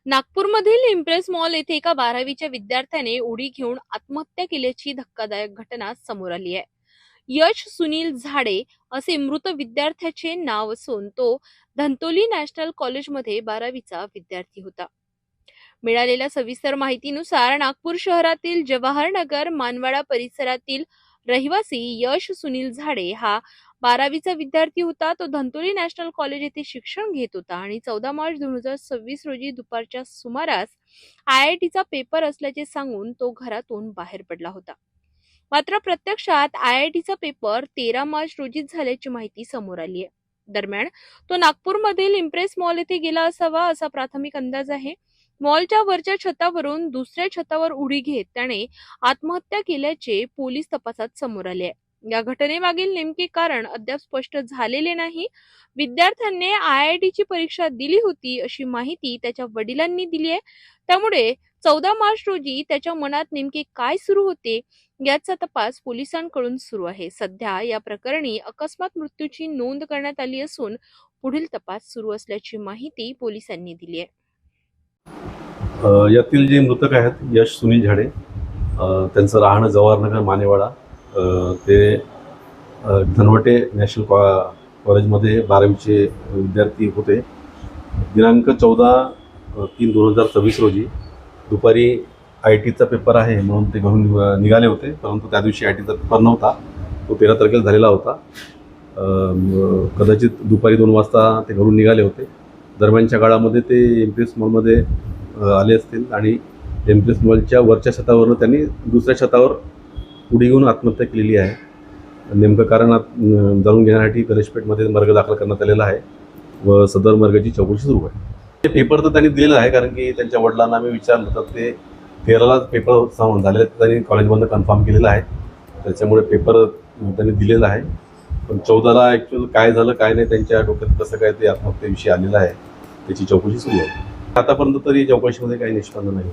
नागपूरमधील impress mall येथे एका 12वीच्या विद्यार्थ्याने उडी घेऊन आत्महत्या केल्याची धक्कादायक घटना समोर आली आहे. यश सुनील झाडे असे मृत विद्यार्थ्याचे नाव असून तो धंतोली नॅशनल कॉलेजमध्ये 12वीचा विद्यार्थी होता. मिळालेल्या सविस्तर माहितीनुसार नागपूर शहरातील जवाहरनगर मानवाडा परिसरातील रहिवासी यश सुनील झाडे हा 12वीचा विद्यार्थी होता. तो धंतोली नॅशनल कॉलेज येथे शिक्षण घेत होता आणि 14 मार्च 2026 रोजी दुपारच्या सुमारास IITचा पेपर असल्याचे सांगून तो घरातून बाहेर पडला होता. मात्र प्रत्यक्षात IITचा पेपर 13 मार्च रोजीच झाल्याची माहिती समोर आली आहे. दरम्यान तो नागपूरमधील इम्प्रेस मॉल येथे गेला असावा असा प्राथमिक अंदाज आहे. मॉलच्या वरच्या छतावरून दुसऱ्या छतावर उडी घेत त्याने आत्महत्या केल्याचे पोलीस तपासात समोर आले आहे. या घटनेमागील नेमके कारण अद्याप स्पष्ट झालेले नाही. विद्यार्थ्याने IITची परीक्षा दिली होती अशी माहिती त्याच्या वडिलांनी दिली आहे. त्यामुळे 14 मार्च रोजी त्याच्या मनात नेमके काय सुरू होते याचा तपास पोलिसांकडून सुरू आहे. सध्या या प्रकरणी अकस्मात मृत्यूची नोंद करण्यात आली असून पुढील तपास सुरू असल्याची माहिती पोलिसांनी दिली आहे. यातील जे मृतक आहेत यश सुनील झाडे, त्यांचं राहणं जवाहरनगर मानेवाडा, ते धनवटे नॅशनल कॉलेजमध्ये 12वीचे विद्यार्थी होते. दिनांक 14/3/2026 रोजी दुपारी IITचा पेपर आहे म्हणून ते घरून निघाले होते, परंतु त्या दिवशी IITचा पेपर नव्हता, तो 13 तारखेला झालेला होता. कदाचित दुपारी 2 वाजता ते घरून निघाले होते. दरम्यानच्या काळामध्ये ते इम्प्रेस मॉलमध्ये आले असतील आणि इम्प्रेस मॉलच्या वरच्या छतावरून त्यांनी दुसऱ्या छतावर उडी घेऊन आत्महत्या केलेली आहे. नेमकं कारण जाणून घेण्यासाठी गणेशपेठमध्ये मर्ग दाखल करण्यात आलेला आहे व सदर मर्गाची चौकशी सुरू आहे. ते पेपर तर त्यांनी दिलेला आहे, कारण की त्यांच्या वडिलांना आम्ही विचारलं तर ते 13ला पेपर झालेले त्यांनी कॉलेजमधनं कन्फर्म केलेला आहे. त्याच्यामुळे पेपर त्यांनी दिलेला आहे. पण 14ला ॲक्च्युअल काय झालं काय नाही, त्यांच्या डोक्यात कसं काय ते आत्महत्येविषयी आलेलं आहे, त्याची चौकशी सुरू आहे. आतापर्यंत तरी चौकशीमध्ये काही निष्पन्न नाही.